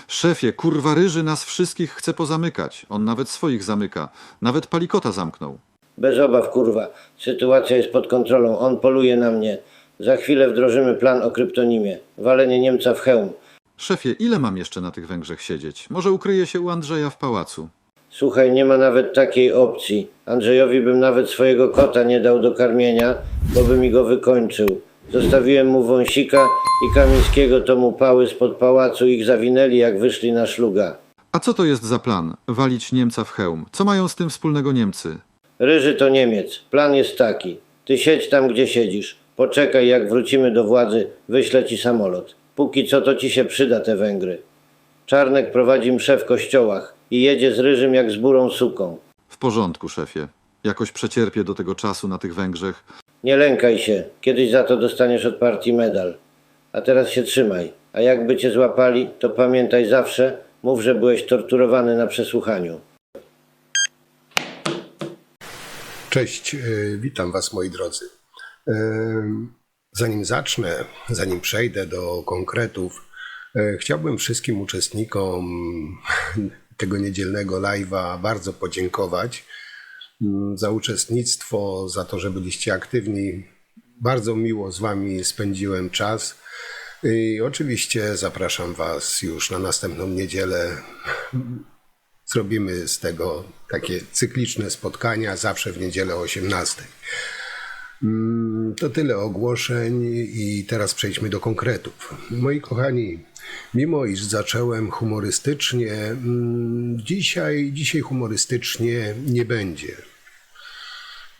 Szefie, kurwa ryży nas wszystkich chce pozamykać. On nawet swoich zamyka. Nawet Palikota zamknął. Bez obaw, kurwa. Sytuacja jest pod kontrolą. On poluje na mnie. Za chwilę wdrożymy plan o kryptonimie. Walenie Niemca w hełm. Szefie, ile mam jeszcze na tych Węgrzech siedzieć? Może ukryję się u Andrzeja w pałacu? Słuchaj, nie ma nawet takiej opcji. Andrzejowi bym nawet swojego kota nie dał do karmienia, bo by mi go wykończył. Zostawiłem mu wąsika i Kamińskiego to mu pały spod pałacu, ich zawinęli jak wyszli na szluga. A co to jest za plan? Walić Niemca w hełm. Co mają z tym wspólnego Niemcy? Ryży to Niemiec. Plan jest taki. Ty siedź tam, gdzie siedzisz. Poczekaj, jak wrócimy do władzy, wyślę ci samolot. Póki co to ci się przyda te Węgry. Czarnek prowadzi mszę w kościołach i jedzie z Ryżym jak z burą suką. W porządku, szefie. Jakoś przecierpię do tego czasu na tych Węgrzech. Nie lękaj się. Kiedyś za to dostaniesz od partii medal. A teraz się trzymaj. A jakby cię złapali, to pamiętaj zawsze, mów, że byłeś torturowany na przesłuchaniu. Cześć, witam Was moi drodzy. Zanim przejdę do konkretów, chciałbym wszystkim uczestnikom tego niedzielnego live'a bardzo podziękować za uczestnictwo, za to, że byliście aktywni. Bardzo miło z Wami spędziłem czas i oczywiście zapraszam Was już na następną niedzielę. Zrobimy z tego takie cykliczne spotkania, zawsze w niedzielę o 18:00. To tyle ogłoszeń i teraz przejdźmy do konkretów. Moi kochani, mimo iż zacząłem humorystycznie, dzisiaj humorystycznie nie będzie.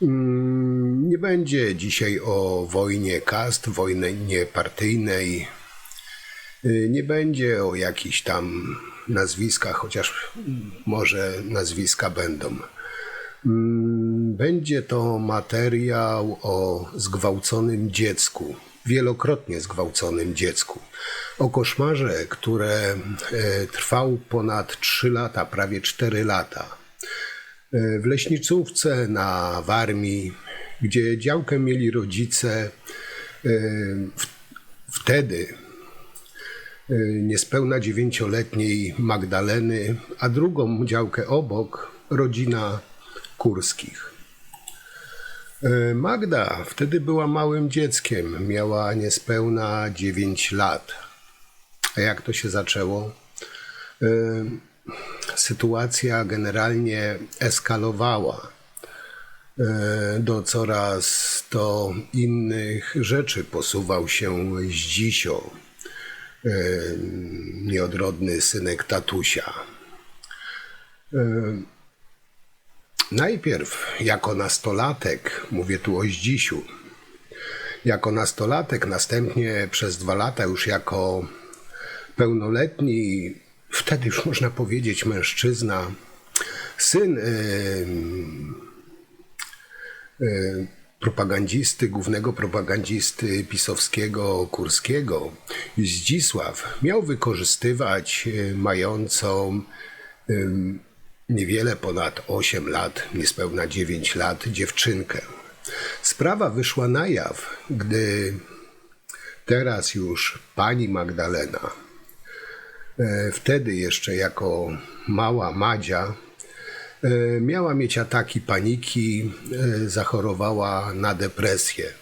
Nie będzie dzisiaj o wojnie kast, wojnie partyjnej. Nie będzie o jakichś tam nazwiskach, chociaż może nazwiska będą. Będzie to materiał o zgwałconym dziecku, wielokrotnie zgwałconym dziecku. O koszmarze, które trwał ponad 3 lata, prawie 4 lata. W leśnicówce na Warmii, gdzie działkę mieli rodzice, wtedy niespełna 9-letniej Magdaleny, a drugą działkę obok rodzina Kurskich. Magda wtedy była małym dzieckiem, miała niespełna 9 lat. A jak to się zaczęło? Sytuacja generalnie eskalowała do coraz to innych rzeczy. Posuwał się Zdzisio, nieodrodny synek tatusia. Najpierw jako nastolatek, mówię tu o Zdzisiu, jako nastolatek, następnie przez 2 lata już jako pełnoletni, wtedy już można powiedzieć mężczyzna, syn propagandzisty, głównego propagandzisty pisowskiego Kurskiego, Zdzisław, miał wykorzystywać mającą niewiele ponad 8 lat, niespełna 9 lat, dziewczynkę. Sprawa wyszła na jaw, gdy teraz już pani Magdalena, wtedy jeszcze jako mała Madzia, miała mieć ataki paniki, zachorowała na depresję.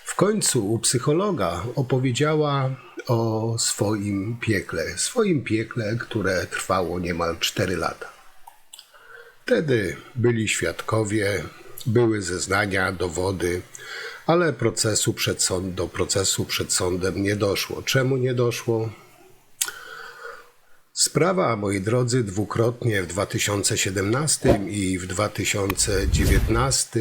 W końcu u psychologa opowiedziała o swoim piekle, które trwało niemal 4 lata. Wtedy byli świadkowie, były zeznania, dowody, ale do procesu przed sądem nie doszło. Czemu nie doszło? Sprawa, moi drodzy, dwukrotnie w 2017 i w 2019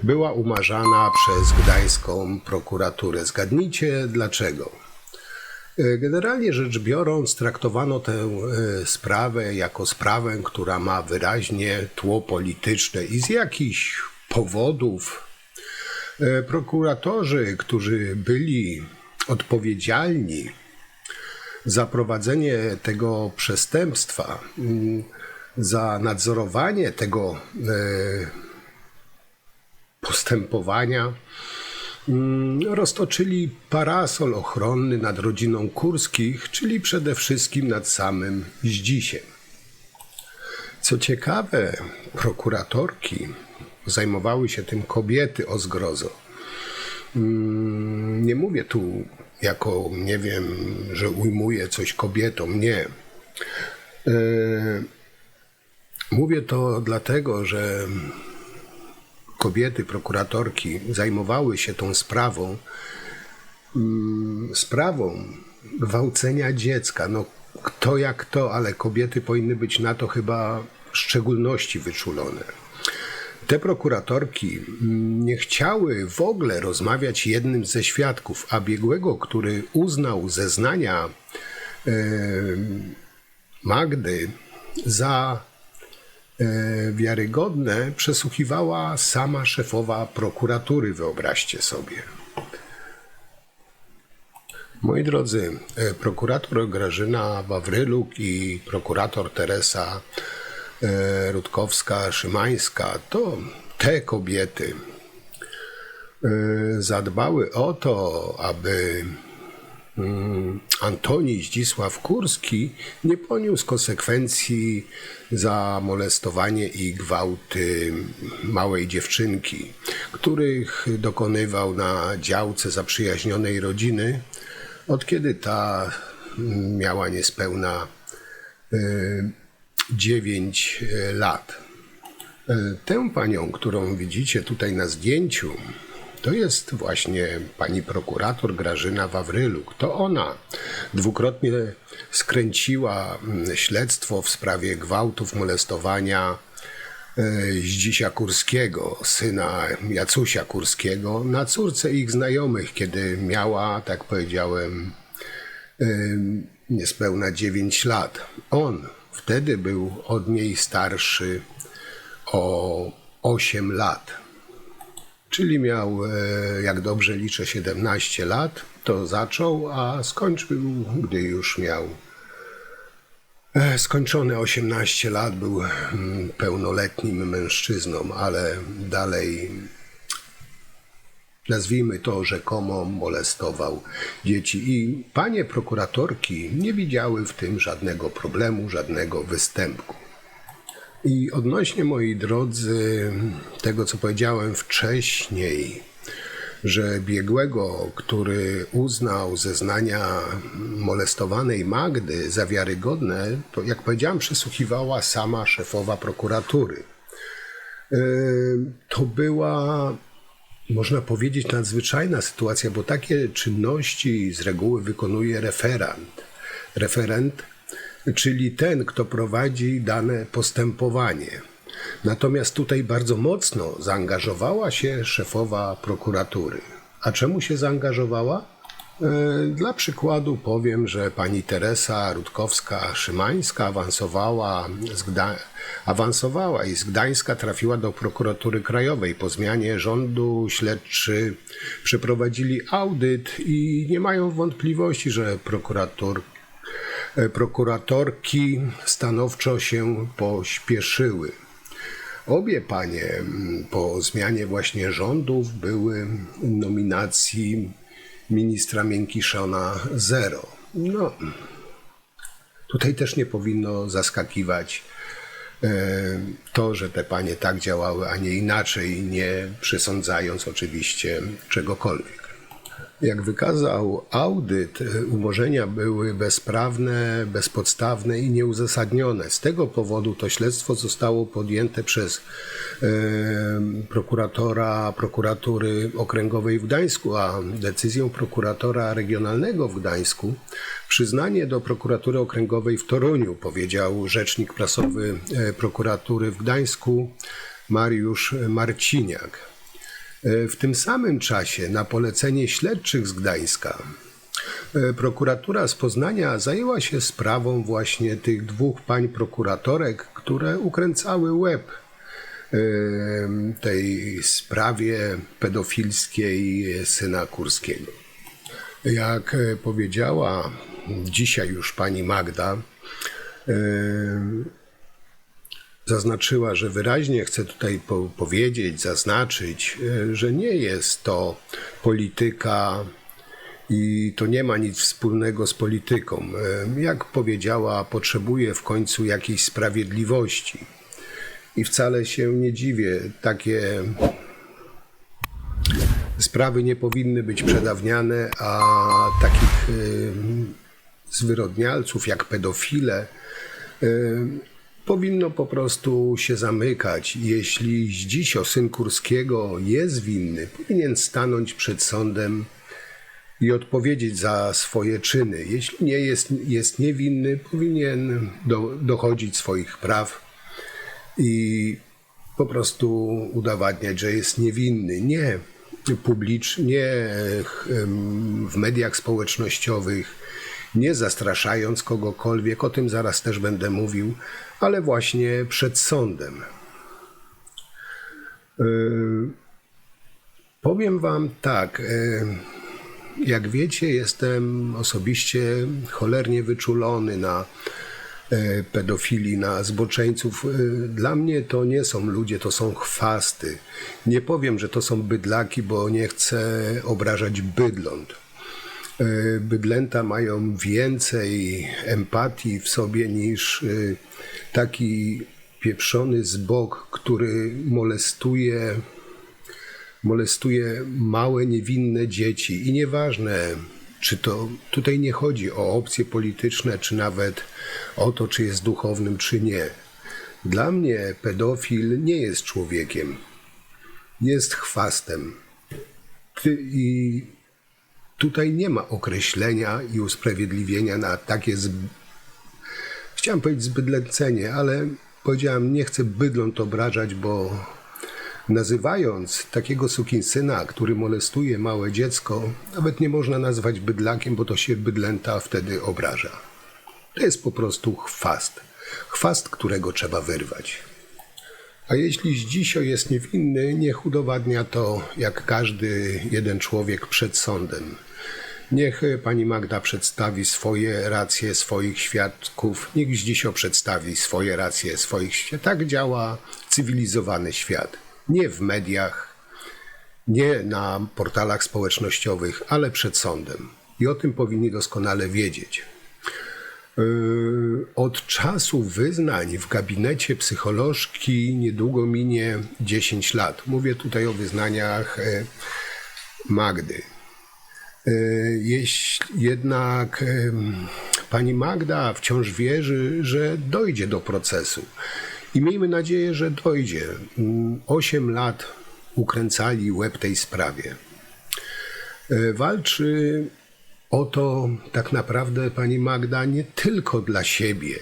była umarzana przez gdańską prokuraturę. Zgadnijcie dlaczego. Generalnie rzecz biorąc, traktowano tę sprawę jako sprawę, która ma wyraźnie tło polityczne i z jakichś powodów prokuratorzy, którzy byli odpowiedzialni za prowadzenie tego przestępstwa, za nadzorowanie tego postępowania, roztoczyli parasol ochronny nad rodziną Kurskich, czyli przede wszystkim nad samym Zdzisiem. Co ciekawe, prokuratorki, zajmowały się tym kobiety o zgrozo. Nie mówię tu jako, nie wiem, że ujmuję coś kobietom, nie. Mówię to dlatego, że kobiety, prokuratorki zajmowały się tą sprawą gwałcenia dziecka. No kto jak to, ale kobiety powinny być na to chyba w szczególności wyczulone. Te prokuratorki nie chciały w ogóle rozmawiać jednym ze świadków, a biegłego, który uznał zeznania Magdy za wiarygodne, przesłuchiwała sama szefowa prokuratury, wyobraźcie sobie. Moi drodzy, prokurator Grażyna Wawryluk i prokurator Teresa Rutkowska-Szymańska, to te kobiety zadbały o to, aby Antoni Zdzisław Kurski nie poniósł konsekwencji za molestowanie i gwałty małej dziewczynki, których dokonywał na działce zaprzyjaźnionej rodziny, od kiedy ta miała niespełna 9 lat. Tę panią, którą widzicie tutaj na zdjęciu, to jest właśnie pani prokurator Grażyna Wawryluk. To ona dwukrotnie skręciła śledztwo w sprawie gwałtów, molestowania Zdzisia Kurskiego, syna Jacusia Kurskiego, na córce ich znajomych, kiedy miała, tak powiedziałem, niespełna 9 lat. On wtedy był od niej starszy o 8 lat. Czyli miał, jak dobrze liczę, 17 lat, to zaczął, a skończył, gdy już miał skończone 18 lat, był pełnoletnim mężczyzną, ale dalej, nazwijmy to, rzekomo molestował dzieci. I panie prokuratorki nie widziały w tym żadnego problemu, żadnego występku. I odnośnie, moi drodzy, tego, co powiedziałem wcześniej, że biegłego, który uznał zeznania molestowanej Magdy za wiarygodne, to, jak powiedziałem, przesłuchiwała sama szefowa prokuratury. To była, można powiedzieć, nadzwyczajna sytuacja, bo takie czynności z reguły wykonuje referent, czyli ten, kto prowadzi dane postępowanie. Natomiast tutaj bardzo mocno zaangażowała się szefowa prokuratury. A czemu się zaangażowała? Dla przykładu powiem, że pani Teresa Rutkowska-Szymańska awansowała i z Gdańska trafiła do prokuratury krajowej. Po zmianie rządu śledczy przeprowadzili audyt i nie mają wątpliwości, że prokuratorki stanowczo się pośpieszyły. Obie panie po zmianie właśnie rządów były nominacji ministra Miękiszona zero. No, tutaj też nie powinno zaskakiwać to, że te panie tak działały, a nie inaczej, nie przesądzając oczywiście czegokolwiek. Jak wykazał audyt, umorzenia były bezprawne, bezpodstawne i nieuzasadnione. Z tego powodu to śledztwo zostało podjęte przez prokuratora prokuratury okręgowej w Gdańsku, a decyzją prokuratora regionalnego w Gdańsku przyznanie do prokuratury okręgowej w Toruniu, powiedział rzecznik prasowy prokuratury w Gdańsku Mariusz Marciniak. W tym samym czasie na polecenie śledczych z Gdańska prokuratura z Poznania zajęła się sprawą właśnie tych dwóch pań prokuratorek, które ukręcały łeb tej sprawie pedofilskiej syna Kurskiego. Jak powiedziała dzisiaj już pani Magda, zaznaczyła, że wyraźnie chce tutaj powiedzieć, zaznaczyć, że nie jest to polityka i to nie ma nic wspólnego z polityką. Jak powiedziała, potrzebuje w końcu jakiejś sprawiedliwości. I wcale się nie dziwię, takie sprawy nie powinny być przedawniane, a takich zwyrodnialców jak pedofile powinno po prostu się zamykać. Jeśli Zdzisio, syn Kurskiego, jest winny, powinien stanąć przed sądem i odpowiedzieć za swoje czyny. Jeśli nie jest niewinny, powinien dochodzić swoich praw i po prostu udowadniać, że jest niewinny. Nie publicznie, w mediach społecznościowych, nie zastraszając kogokolwiek, o tym zaraz też będę mówił, ale właśnie przed sądem. Powiem wam tak, jak wiecie, jestem osobiście cholernie wyczulony na pedofili, na zboczeńców. Dla mnie to nie są ludzie, to są chwasty. Nie powiem, że to są bydlaki, bo nie chcę obrażać bydląt. Bydlęta mają więcej empatii w sobie niż taki pieprzony zbok, który molestuje małe, niewinne dzieci. I nieważne, czy to tutaj nie chodzi o opcje polityczne, czy nawet o to, czy jest duchownym, czy nie. Dla mnie pedofil nie jest człowiekiem. Jest chwastem. I tutaj nie ma określenia i usprawiedliwienia na takie, chciałem powiedzieć zbydlęcenie, ale powiedziałem, nie chcę bydląt obrażać, bo nazywając takiego sukinsyna, który molestuje małe dziecko, nawet nie można nazwać bydlakiem, bo to się bydlęta wtedy obraża. To jest po prostu chwast. Chwast, którego trzeba wyrwać. A jeśli Zdzisio jest niewinny, niech udowadnia to jak każdy jeden człowiek przed sądem. Niech pani Magda przedstawi swoje racje swoich świadków, niech Zdzisio przedstawi swoje racje swoich świadków. Tak działa cywilizowany świat. Nie w mediach, nie na portalach społecznościowych, ale przed sądem. I o tym powinni doskonale wiedzieć. Od czasu wyznań w gabinecie psycholożki niedługo minie 10 lat. Mówię tutaj o wyznaniach Magdy. Jednak pani Magda wciąż wierzy, że dojdzie do procesu. I miejmy nadzieję, że dojdzie. 8 lat ukręcali łeb tej sprawie. Walczy o to tak naprawdę pani Magda nie tylko dla siebie,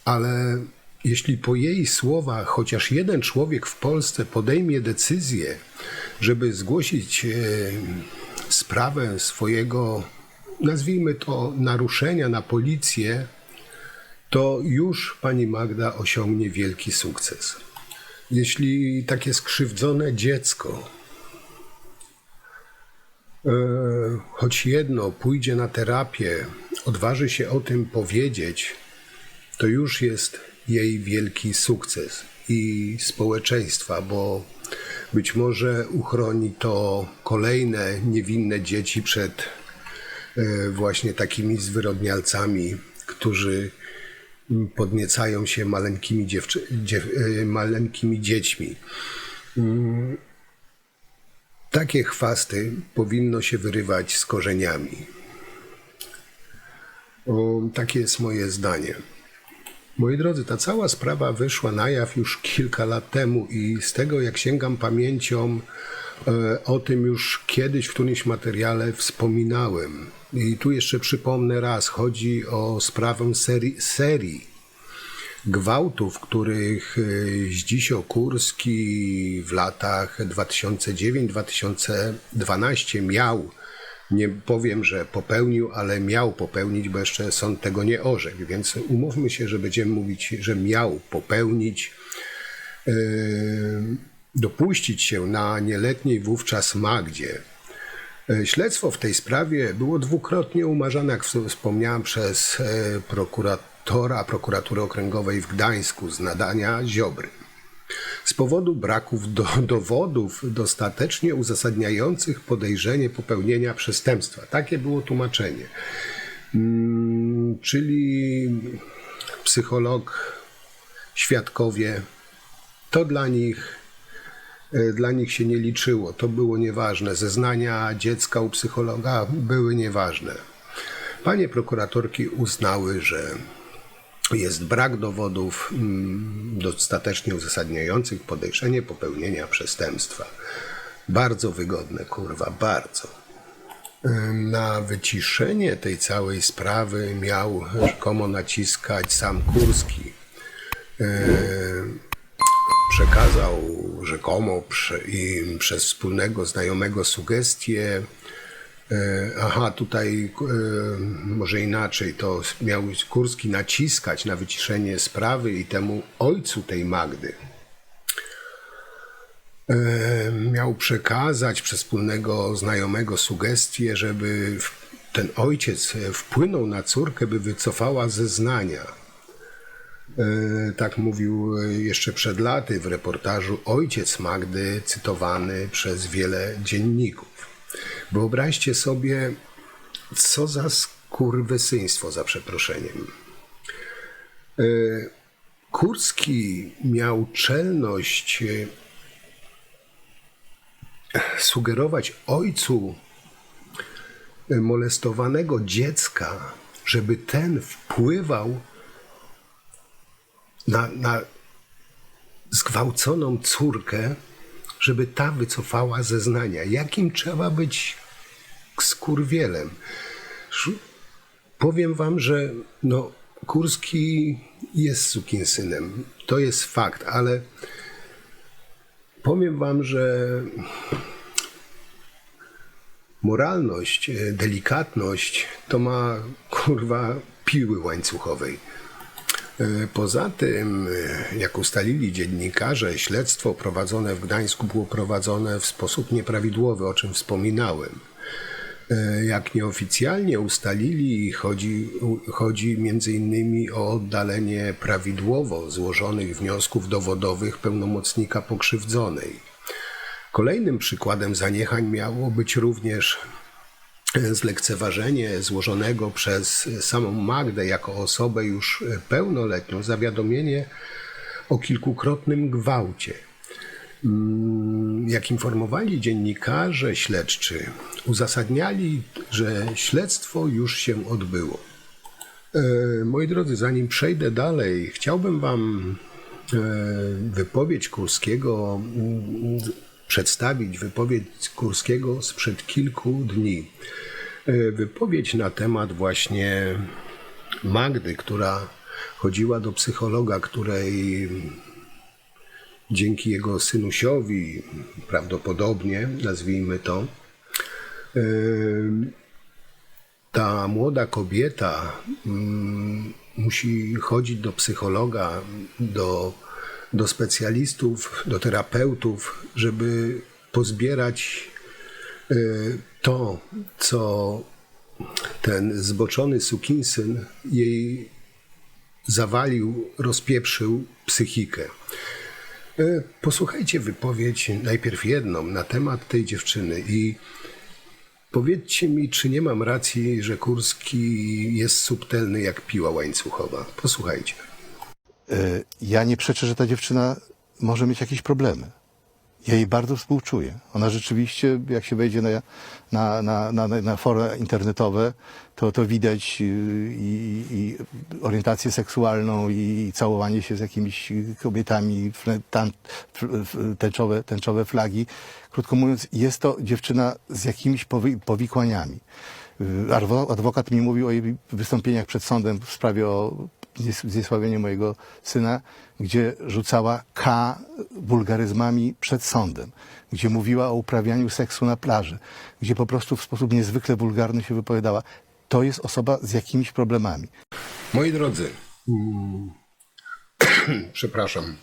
ale jeśli po jej słowach chociaż jeden człowiek w Polsce podejmie decyzję, żeby zgłosić sprawę swojego, nazwijmy to, naruszenia na policję, to już pani Magda osiągnie wielki sukces. Jeśli takie skrzywdzone dziecko, choć jedno, pójdzie na terapię, odważy się o tym powiedzieć, to już jest jej wielki sukces i społeczeństwa, bo być może uchroni to kolejne niewinne dzieci przed właśnie takimi zwyrodnialcami, którzy podniecają się maleńkimi dziećmi. Takie chwasty powinno się wyrywać z korzeniami. Takie jest moje zdanie. Moi drodzy, ta cała sprawa wyszła na jaw już kilka lat temu i z tego, jak sięgam pamięcią, o tym już kiedyś w którymś materiale wspominałem. I tu jeszcze przypomnę raz, chodzi o sprawę serii gwałtów, których Zdzisio Kurski w latach 2009-2012 miał, nie powiem, że popełnił, ale miał popełnić, bo jeszcze sąd tego nie orzekł, więc umówmy się, że będziemy mówić, że miał popełnić, dopuścić się na nieletniej wówczas Magdzie Śledztwo w tej sprawie było dwukrotnie umarzane, jak wspomniałem, przez prokuratora Prokuratury Okręgowej w Gdańsku z nadania Ziobry. Z powodu braków dowodów dostatecznie uzasadniających podejrzenie popełnienia przestępstwa. Takie było tłumaczenie. Czyli psycholog, świadkowie, to dla nich się nie liczyło, to było nieważne. Zeznania dziecka u psychologa były nieważne. Panie prokuratorki uznały, że jest brak dowodów dostatecznie uzasadniających podejrzenie popełnienia przestępstwa. Bardzo wygodne, kurwa, bardzo. Na wyciszenie tej całej sprawy miał rzekomo naciskać sam Kurski. Przekazał rzekomo im przez wspólnego znajomego sugestie. Tutaj może inaczej, to miał Kurski naciskać na wyciszenie sprawy i temu ojcu tej Magdy miał przekazać przez wspólnego znajomego sugestie, żeby ten ojciec wpłynął na córkę, by wycofała zeznania. Tak mówił jeszcze przed laty w reportażu ojciec Magdy, cytowany przez wiele dzienników. Wyobraźcie sobie, co za skurwysyństwo, za przeproszeniem. Kurski miał czelność sugerować ojcu molestowanego dziecka, żeby ten wpływał na zgwałconą córkę, żeby ta wycofała zeznania. Jakim trzeba być skurwielem? Powiem wam, że Kurski jest sukinsynem. To jest fakt, ale powiem wam, że moralność, delikatność to ma, kurwa, piły łańcuchowej. Poza tym, jak ustalili dziennikarze, śledztwo prowadzone w Gdańsku było prowadzone w sposób nieprawidłowy, o czym wspominałem. Jak nieoficjalnie ustalili, chodzi m.in. o oddalenie prawidłowo złożonych wniosków dowodowych pełnomocnika pokrzywdzonej. Kolejnym przykładem zaniechań miało być również zlekceważenie złożonego przez samą Magdę jako osobę już pełnoletnią zawiadomienie o kilkukrotnym gwałcie. Jak informowali dziennikarze śledczy, uzasadniali, że śledztwo już się odbyło. Moi drodzy, zanim przejdę dalej, chciałbym wam wypowiedź Kurskiego, przedstawić wypowiedź Kurskiego sprzed kilku dni. Wypowiedź na temat właśnie Magdy, która chodziła do psychologa, której dzięki jego synusiowi, prawdopodobnie, nazwijmy to, ta młoda kobieta musi chodzić do psychologa, do specjalistów, do terapeutów, żeby pozbierać to, co ten zboczony sukinsyn jej zawalił, rozpieprzył psychikę. Posłuchajcie wypowiedź, najpierw jedną, na temat tej dziewczyny i powiedzcie mi, czy nie mam racji, że Kurski jest subtelny jak piła łańcuchowa. Posłuchajcie. Ja nie przeczę, że ta dziewczyna może mieć jakieś problemy. Ja jej bardzo współczuję. Ona rzeczywiście, jak się wejdzie na fora internetowe, to widać i orientację seksualną, i całowanie się z jakimiś kobietami, tęczowe flagi. Krótko mówiąc, jest to dziewczyna z jakimiś powikłaniami. Adwokat mi mówił o jej wystąpieniach przed sądem w sprawie o zniesławienie mojego syna, gdzie rzucała wulgaryzmami przed sądem, gdzie mówiła o uprawianiu seksu na plaży, gdzie po prostu w sposób niezwykle wulgarny się wypowiadała. To jest osoba z jakimiś problemami. Moi drodzy, przepraszam.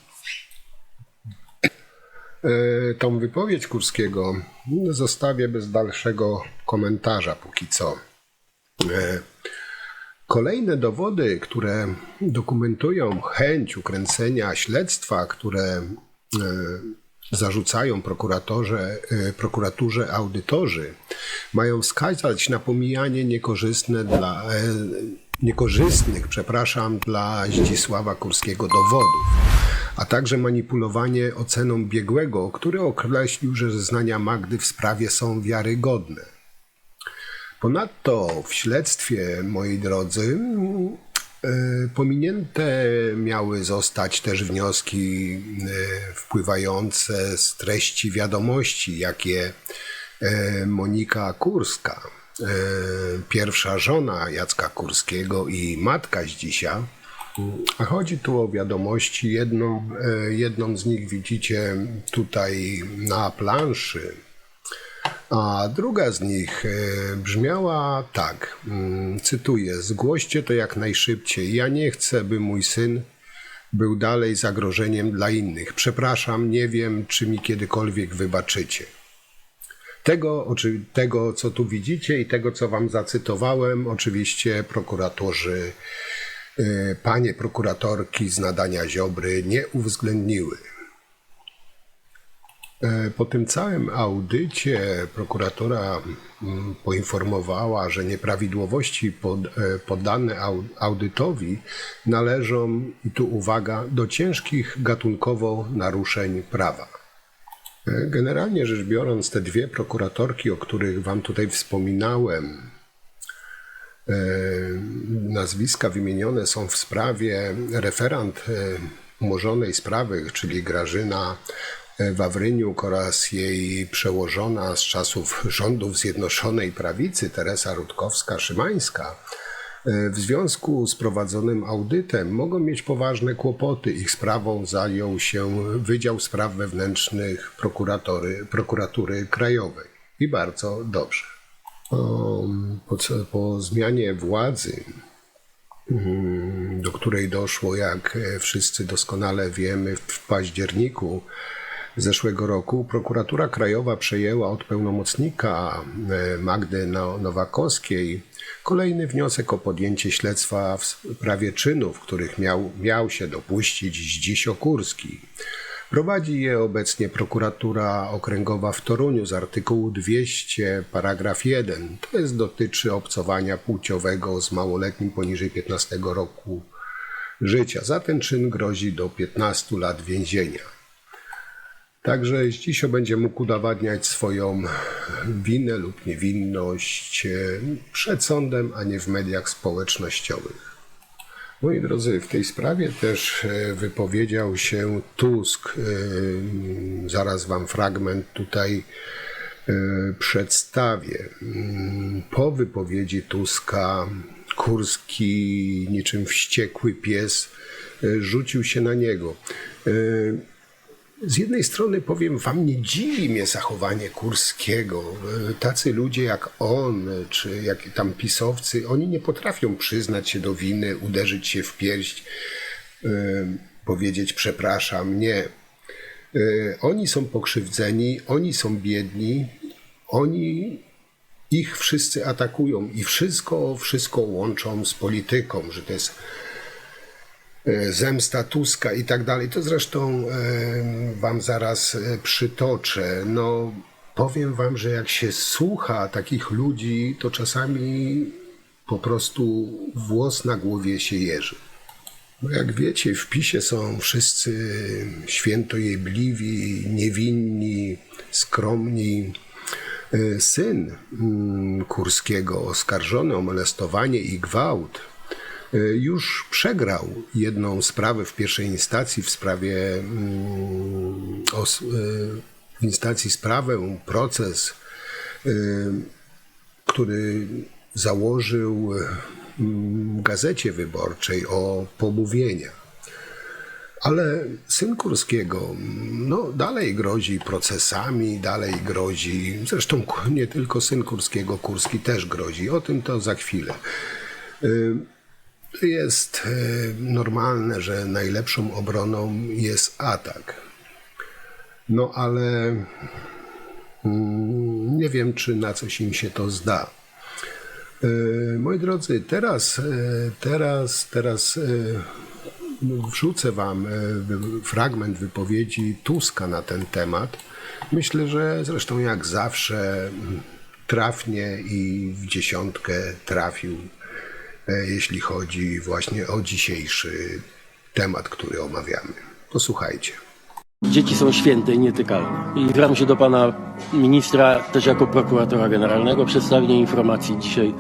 Tą wypowiedź Kurskiego zostawię bez dalszego komentarza póki co. Kolejne dowody, które dokumentują chęć ukręcenia śledztwa, które zarzucają prokuraturze audytorzy, mają wskazać na pomijanie niekorzystnych dla Zdzisława Kurskiego dowodów, a także manipulowanie oceną biegłego, który określił, że zeznania Magdy w sprawie są wiarygodne. Ponadto w śledztwie, moi drodzy, pominięte miały zostać też wnioski wpływające z treści wiadomości, jakie Monika Kurska, pierwsza żona Jacka Kurskiego i matka Zdzisia. Chodzi tu o wiadomości, jedną z nich widzicie tutaj na planszy, a druga z nich brzmiała tak, cytuję: zgłoście to jak najszybciej, ja nie chcę, by mój syn był dalej zagrożeniem dla innych. Przepraszam, nie wiem, czy mi kiedykolwiek wybaczycie. Tego, co tu widzicie i tego, co wam zacytowałem, oczywiście prokuratorzy, panie prokuratorki z nadania Ziobry nie uwzględniły. Po tym całym audycie prokuratura poinformowała, że nieprawidłowości poddane audytowi należą, i tu uwaga, do ciężkich gatunkowo naruszeń prawa. Generalnie rzecz biorąc, te dwie prokuratorki, o których wam tutaj wspominałem, nazwiska wymienione są w sprawie. Referant umorzonej sprawy, czyli Grażyna Wawryniuk, oraz jej przełożona z czasów rządów Zjednoczonej Prawicy Teresa Rutkowska-Szymańska, w związku z prowadzonym audytem mogą mieć poważne kłopoty. Ich sprawą zajął się Wydział Spraw Wewnętrznych Prokuratury Krajowej. I bardzo dobrze. Po zmianie władzy, do której doszło, jak wszyscy doskonale wiemy, w październiku zeszłego roku, prokuratura krajowa przejęła od pełnomocnika Magdy Nowakowskiej kolejny wniosek o podjęcie śledztwa w sprawie czynów, których miał się dopuścić Zdzisio Kurski. Prowadzi je obecnie prokuratura okręgowa w Toruniu z artykułu 200 paragraf 1. To jest, dotyczy obcowania płciowego z małoletnim poniżej 15 roku życia. Za ten czyn grozi do 15 lat więzienia. Także Zdzisio będzie mógł udowadniać swoją winę lub niewinność przed sądem, a nie w mediach społecznościowych. Moi drodzy, w tej sprawie też wypowiedział się Tusk. Zaraz wam fragment tutaj przedstawię. Po wypowiedzi Tuska Kurski, niczym wściekły pies, rzucił się na niego. Z jednej strony powiem wam, nie dziwi mnie zachowanie Kurskiego. Tacy ludzie jak on, czy jak tam pisowcy, oni nie potrafią przyznać się do winy, uderzyć się w pierś, powiedzieć przepraszam. Nie. Oni są pokrzywdzeni, oni są biedni, ich wszyscy atakują i wszystko łączą z polityką, że to jest zemsta Tuska i tak dalej. To zresztą wam zaraz przytoczę. No, powiem wam, że jak się słucha takich ludzi, to czasami po prostu włos na głowie się jeży. Bo jak wiecie, w PiS-ie są wszyscy świętojebliwi, niewinni, skromni. Syn Kurskiego, oskarżony o molestowanie i gwałt, już przegrał jedną sprawę w pierwszej instancji proces, który założył w Gazecie Wyborczej o pomówienia. Ale syn Kurskiego dalej grozi procesami, dalej grozi, zresztą nie tylko syn Kurskiego, Kurski też grozi, o tym to za chwilę. Jest normalne, że najlepszą obroną jest atak. No ale nie wiem, czy na coś im się to zda. Moi drodzy, teraz wrzucę wam fragment wypowiedzi Tuska na ten temat. Myślę, że zresztą jak zawsze trafnie i w dziesiątkę trafił, jeśli chodzi właśnie o dzisiejszy temat, który omawiamy. Posłuchajcie. Dzieci są święte i nietykalne. I zwracam się do pana ministra też jako prokuratora generalnego o przedstawienie informacji dzisiaj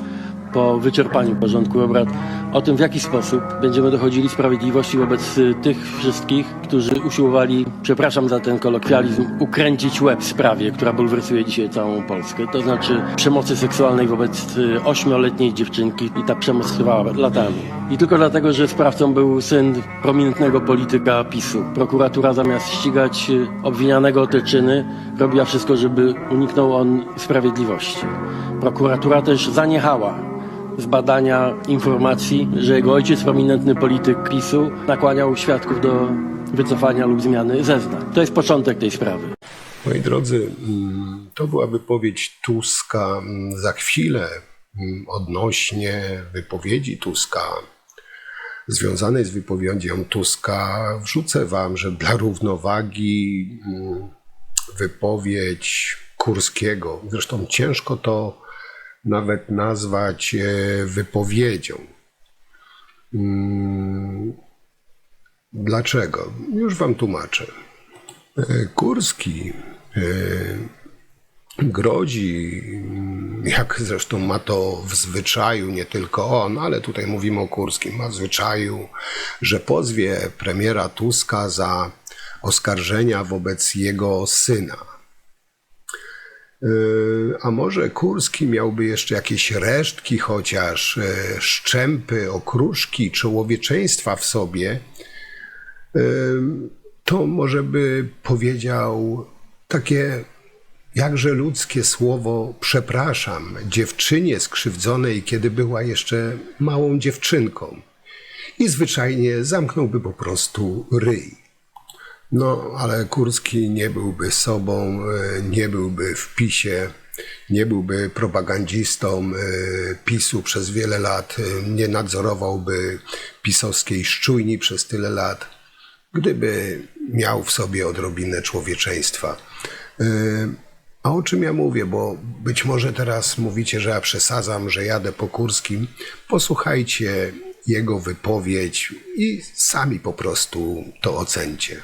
po wyczerpaniu porządku obrad o tym, w jaki sposób będziemy dochodzili sprawiedliwości wobec tych wszystkich, którzy usiłowali, przepraszam za ten kolokwializm, ukręcić łeb sprawie, która bulwersuje dzisiaj całą Polskę. To znaczy przemocy seksualnej wobec 8-letniej dziewczynki i ta przemoc trwała latami. I tylko dlatego, że sprawcą był syn prominentnego polityka PiS-u. Prokuratura zamiast ścigać obwinianego o te czyny, robiła wszystko, żeby uniknął on sprawiedliwości. Prokuratura też zaniechała z badania informacji, że jego ojciec, prominentny polityk PiS-u, nakłaniał świadków do wycofania lub zmiany zeznań. To jest początek tej sprawy. Moi drodzy, to była wypowiedź Tuska. Za chwilę odnośnie wypowiedzi Tuska, związanej z wypowiedzią Tuska, wrzucę wam, że dla równowagi wypowiedź Kurskiego, zresztą ciężko to nawet nazwać wypowiedzią. Dlaczego? Już wam tłumaczę. Kurski grozi, jak zresztą ma to w zwyczaju, nie tylko on, ale tutaj mówimy o Kurskim, ma w zwyczaju, że pozwie premiera Tuska za oskarżenia wobec jego syna. A może Kurski miałby jeszcze jakieś resztki, chociaż szczępy, okruszki człowieczeństwa w sobie, to może by powiedział takie jakże ludzkie słowo przepraszam dziewczynie skrzywdzonej, kiedy była jeszcze małą dziewczynką, i zwyczajnie zamknąłby po prostu ryj. No, ale Kurski nie byłby sobą, nie byłby w PiS-ie, nie byłby propagandzistą PiS-u przez wiele lat, nie nadzorowałby pisowskiej szczujni przez tyle lat, gdyby miał w sobie odrobinę człowieczeństwa. A o czym ja mówię, bo być może teraz mówicie, że ja przesadzam, że jadę po Kurskim. Posłuchajcie jego wypowiedź i sami po prostu to ocencie.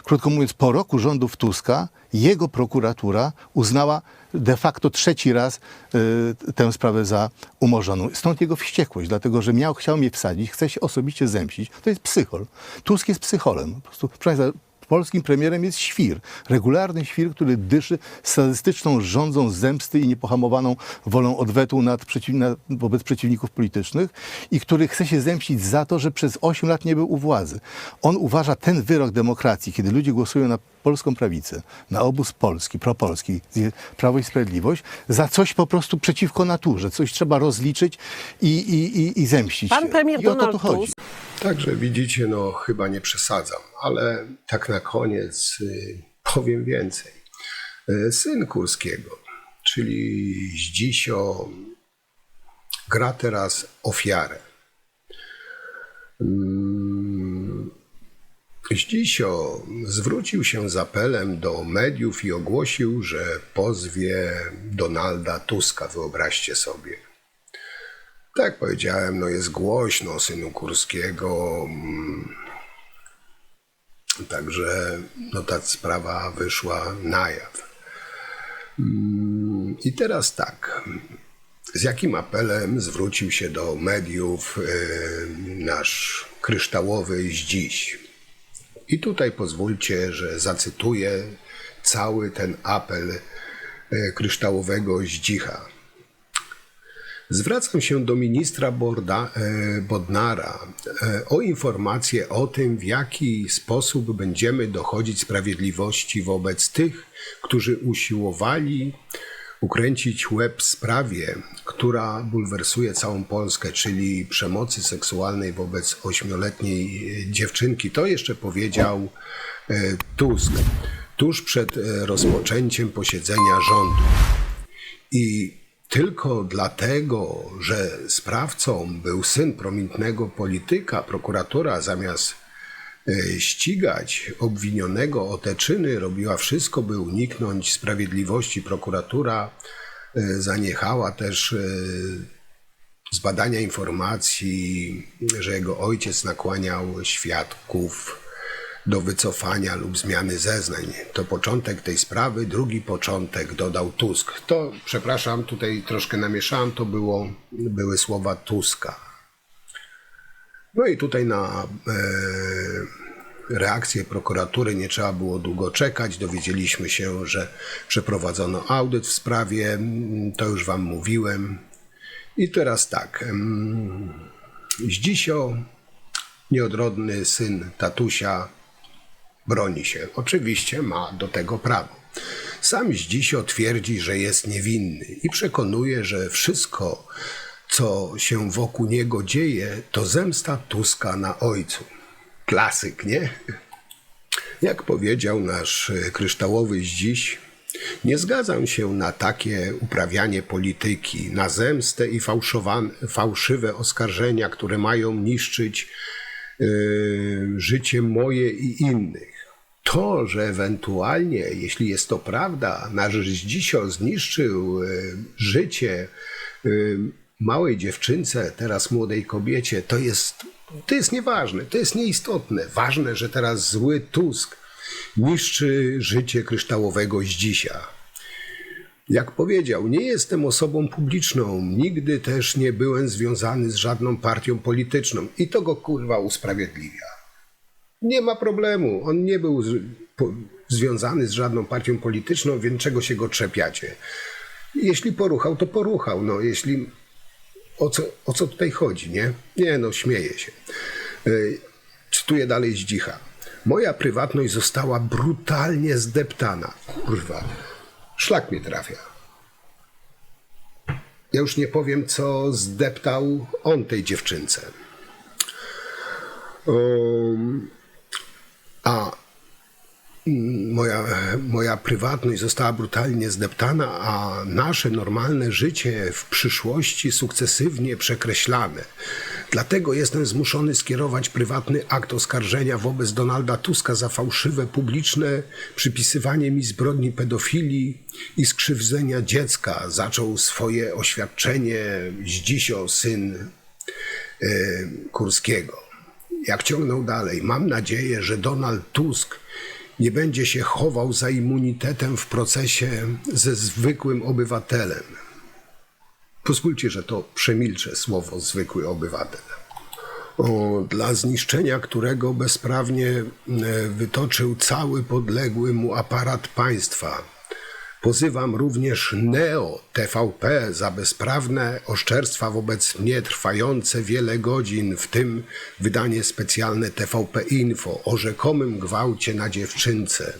Krótko mówiąc, po roku rządów Tuska jego prokuratura uznała de facto trzeci raz tę sprawę za umorzoną. Stąd jego wściekłość, dlatego że chciał mnie wsadzić, chce się osobiście zemścić. To jest psychol. Tusk jest psycholem. Po prostu, proszę Państwa, polskim premierem jest świr. Regularny świr, który dyszy sadystyczną żądzą zemsty i niepohamowaną wolą odwetu wobec przeciwników politycznych i który chce się zemścić za to, że przez 8 lat nie był u władzy. On uważa ten wyrok demokracji, kiedy ludzie głosują na polską prawicę, na obóz polski, propolski, Prawo i Sprawiedliwość, za coś po prostu przeciwko naturze. Coś trzeba rozliczyć i zemścić. Pan premier I o to tu Donald chodzi. Tusk. Także widzicie, no chyba nie przesadzam, ale tak na koniec powiem więcej. Syn Kurskiego, czyli Zdzisio, gra teraz ofiarę. Zdzisio zwrócił się z apelem do mediów i ogłosił, że pozwie Donalda Tuska, wyobraźcie sobie. Tak jak powiedziałem, no jest głośno o synu Kurskiego, także no ta sprawa wyszła na jaw. I teraz tak, z jakim apelem zwrócił się do mediów nasz kryształowy Zdziś? I tutaj pozwólcie, że zacytuję cały ten apel kryształowego Zdzicha. Zwracam się do ministra Bodnara o informację o tym, w jaki sposób będziemy dochodzić sprawiedliwości wobec tych, którzy usiłowali ukręcić łeb sprawie, która bulwersuje całą Polskę, czyli przemocy seksualnej wobec 8-letniej dziewczynki. To jeszcze powiedział Tusk. tuż przed rozpoczęciem posiedzenia rządu. I tylko dlatego, że sprawcą był syn prominentnego polityka, prokuratora, zamiast ścigać obwinionego o te czyny, robiła wszystko, by uniknąć sprawiedliwości. Prokuratura zaniechała też zbadania informacji, że jego ojciec nakłaniał świadków do wycofania lub zmiany zeznań. To początek tej sprawy, drugi początek dodał Tusk. To, przepraszam, tutaj troszkę namieszałem, to były słowa Tuska. No i tutaj na reakcję prokuratury nie trzeba było długo czekać. Dowiedzieliśmy się, że przeprowadzono audyt w sprawie, to już wam mówiłem. I teraz tak, Zdzisio, nieodrodny syn tatusia, broni się. Oczywiście ma do tego prawo. Sam Zdzisio twierdzi, że jest niewinny i przekonuje, że wszystko, co się wokół niego dzieje, to zemsta Tuska na ojcu. Klasyk, nie? Jak powiedział nasz kryształowy Zdziś, nie zgadzam się na takie uprawianie polityki, na zemstę i fałszywe oskarżenia, które mają niszczyć życie moje i innych. To, że ewentualnie, jeśli jest to prawda, nasz Zdzisio zniszczył życie małej dziewczynce, teraz młodej kobiecie, to jest nieważne, to jest nieistotne. Ważne, że teraz zły Tusk niszczy życie kryształowego Zdzisia. Jak powiedział, nie jestem osobą publiczną, nigdy też nie byłem związany z żadną partią polityczną i to go kurwa usprawiedliwia. Nie ma problemu, on nie był związany z żadną partią polityczną, więc czego się go trzepiacie? Jeśli poruchał, to poruchał, no jeśli... O co tutaj chodzi, nie? Nie, no śmieję się. Cytuję dalej Zdzicha. Moja prywatność została brutalnie zdeptana. Kurwa, szlak mnie trafia. Ja już nie powiem, co zdeptał on tej dziewczynce. Moja prywatność została brutalnie zdeptana, a nasze normalne życie w przyszłości sukcesywnie przekreślane. Dlatego jestem zmuszony skierować prywatny akt oskarżenia wobec Donalda Tuska za fałszywe publiczne przypisywanie mi zbrodni pedofilii i skrzywdzenia dziecka. Zaczął swoje oświadczenie Zdzisio, syn Kurskiego. Jak ciągnął dalej, mam nadzieję, że Donald Tusk nie będzie się chował za immunitetem w procesie ze zwykłym obywatelem. Pozwólcie, że to przemilczę słowo zwykły obywatel. Dla zniszczenia którego bezprawnie wytoczył cały podległy mu aparat państwa. Pozywam również Neo TVP za bezprawne oszczerstwa wobec mnie trwające wiele godzin, w tym wydanie specjalne TVP Info o rzekomym gwałcie na dziewczynce.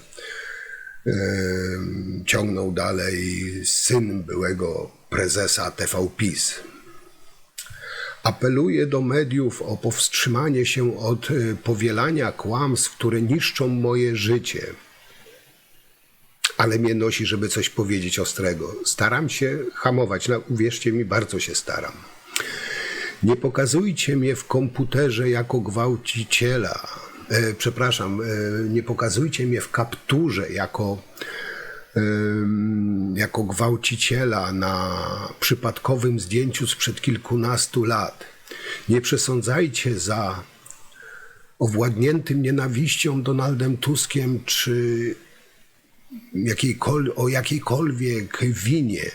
Ciągnął dalej syn byłego prezesa TVPiS. Apeluję do mediów o powstrzymanie się od powielania kłamstw, które niszczą moje życie. Ale mnie nosi, żeby coś powiedzieć ostrego. Staram się hamować, no, uwierzcie mi, bardzo się staram. Nie pokazujcie mnie w komputerze jako gwałciciela. Nie pokazujcie mnie w kapturze jako gwałciciela na przypadkowym zdjęciu sprzed kilkunastu lat. Nie przesądzajcie za owładniętym nienawiścią Donaldem Tuskiem czy o jakiejkolwiek winie.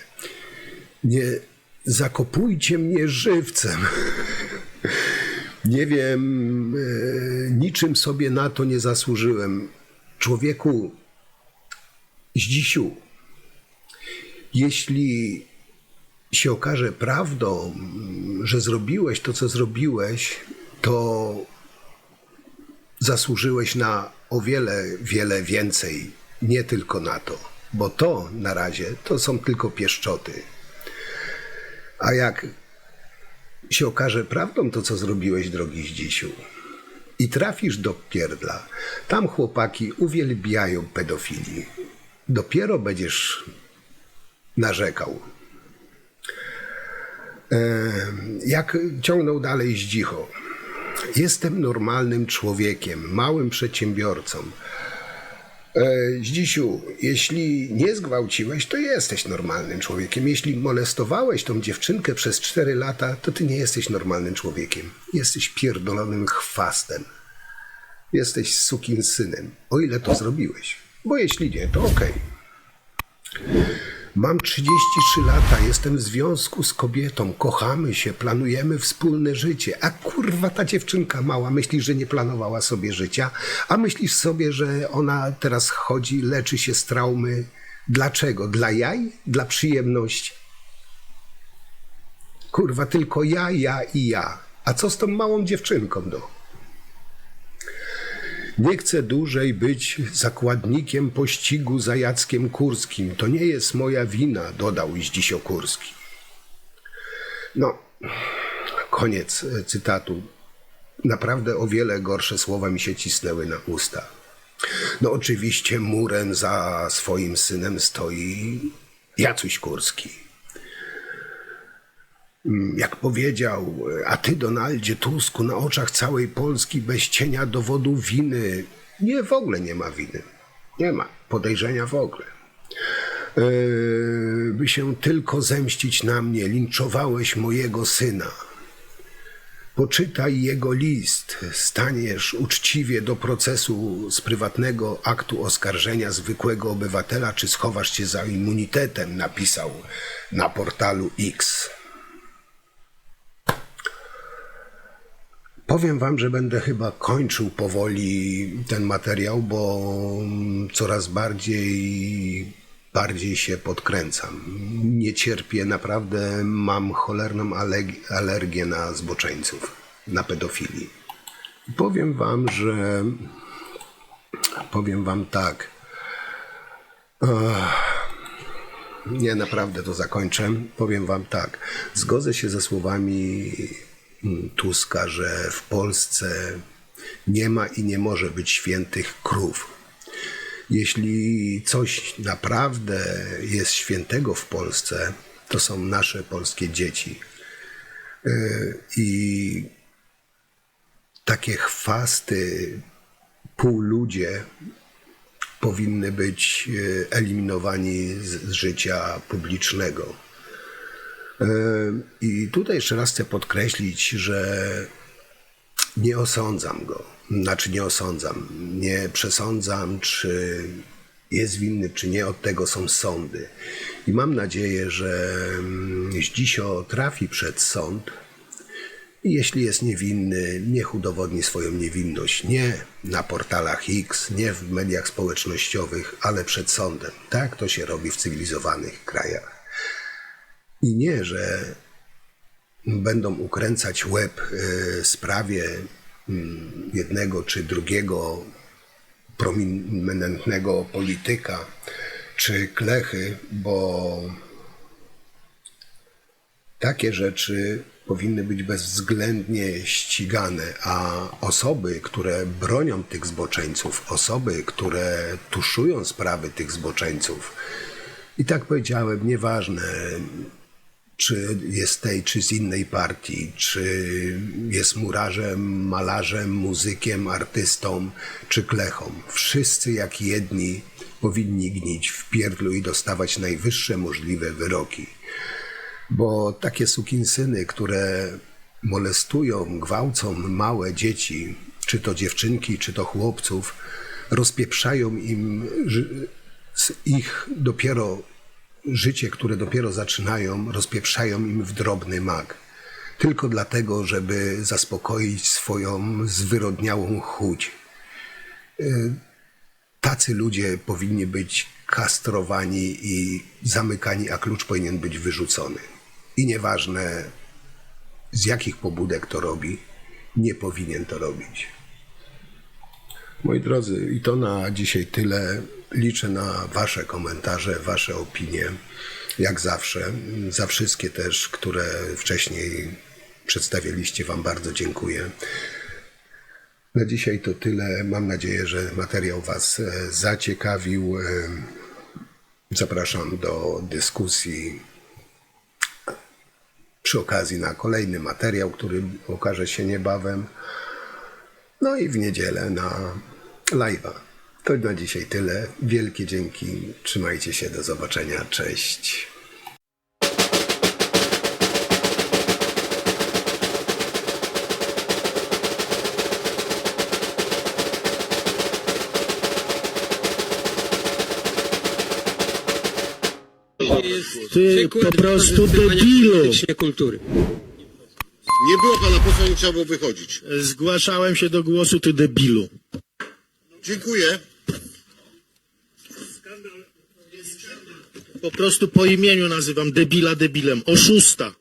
Nie zakopujcie mnie żywcem. Nie wiem, niczym sobie na to nie zasłużyłem. Człowieku, Zdzisiu, jeśli się okaże prawdą, że zrobiłeś to, co zrobiłeś, to zasłużyłeś na o wiele, wiele więcej. Nie tylko na to, bo to na razie to są tylko pieszczoty. A jak się okaże prawdą to, co zrobiłeś, drogi Zdzisiu, i trafisz do pierdla. Tam chłopaki uwielbiają pedofilii. Dopiero będziesz narzekał. Jak ciągnął dalej Zdzicho. Jestem normalnym człowiekiem, małym przedsiębiorcą. Zdzisiu, jeśli nie zgwałciłeś, to jesteś normalnym człowiekiem. Jeśli molestowałeś tą dziewczynkę przez 4 lata, to ty nie jesteś normalnym człowiekiem. Jesteś pierdolonym chwastem. Jesteś sukinsynem, o ile to zrobiłeś. Bo jeśli nie, to okej. Mam 33 lata, jestem w związku z kobietą, kochamy się, planujemy wspólne życie. A kurwa, ta dziewczynka mała, myślisz, że nie planowała sobie życia? A myślisz sobie, że ona teraz chodzi, leczy się z traumy? Dlaczego? Dla jaj? Dla przyjemności? Kurwa, tylko ja i ja. A co z tą małą dziewczynką, no? Nie chcę dłużej być zakładnikiem pościgu za Jackiem Kurskim. To nie jest moja wina, dodał Zdzisio Kurski. No, koniec cytatu. Naprawdę o wiele gorsze słowa mi się cisnęły na usta. No oczywiście murem za swoim synem stoi Jacuś Kurski. Jak powiedział, a ty, Donaldzie Tusku, na oczach całej Polski bez cienia dowodu winy. Nie, w ogóle nie ma winy. Nie ma podejrzenia w ogóle. By się tylko zemścić na mnie, linczowałeś mojego syna. Poczytaj jego list, staniesz uczciwie do procesu z prywatnego aktu oskarżenia zwykłego obywatela, czy schowasz się za immunitetem, napisał na portalu X. Powiem wam, że będę chyba kończył powoli ten materiał, bo coraz bardziej się podkręcam. Nie cierpię, naprawdę mam cholerną alergię na zboczeńców, na pedofilii. Powiem wam tak. Nie, naprawdę to zakończę. Powiem wam tak. Zgodzę się ze słowami Tuska, że w Polsce nie ma i nie może być świętych krów. Jeśli coś naprawdę jest świętego w Polsce, to są nasze polskie dzieci. I takie chwasty, półludzie powinny być eliminowani z życia publicznego. I tutaj jeszcze raz chcę podkreślić, że nie osądzam go. Znaczy nie osądzam, nie przesądzam, czy jest winny, czy nie. Od tego są sądy. I mam nadzieję, że Zdzisio trafi przed sąd i jeśli jest niewinny, niech udowodni swoją niewinność. Nie na portalach X, nie w mediach społecznościowych, ale przed sądem. Tak to się robi w cywilizowanych krajach. I nie, że będą ukręcać łeb sprawie jednego czy drugiego prominentnego polityka czy klechy, bo takie rzeczy powinny być bezwzględnie ścigane, a osoby, które bronią tych zboczeńców, osoby, które tuszują sprawy tych zboczeńców, i tak powiedziałem, nieważne, czy jest z tej, czy z innej partii, czy jest murarzem, malarzem, muzykiem, artystą, czy klechą. Wszyscy jak jedni powinni gnić w pierdlu i dostawać najwyższe możliwe wyroki. Bo takie sukinsyny, które molestują, gwałcą małe dzieci, czy to dziewczynki, czy to chłopców, rozpieprzają im ich dopiero życie, które dopiero zaczynają, rozpieprzają im w drobny mak. Tylko dlatego, żeby zaspokoić swoją zwyrodniałą chuć. Tacy ludzie powinni być kastrowani i zamykani, a klucz powinien być wyrzucony. I nieważne, z jakich pobudek to robi, nie powinien to robić. Moi drodzy, i to na dzisiaj tyle. Liczę na wasze komentarze, wasze opinie, jak zawsze. Za wszystkie też, które wcześniej przedstawiliście, wam bardzo dziękuję. Na dzisiaj to tyle. Mam nadzieję, że materiał Was zaciekawił. Zapraszam do dyskusji przy okazji na kolejny materiał, który okaże się niebawem. No i w niedzielę na live'a. To na dzisiaj tyle. Wielkie dzięki. Trzymajcie się. Do zobaczenia. Cześć. Ty po prostu debilu! Kultury. Nie było pana posła, nie trzeba było wychodzić. Zgłaszałem się do głosu, ty debilu. Dziękuję. Po prostu po imieniu nazywam debila debilem. Oszusta.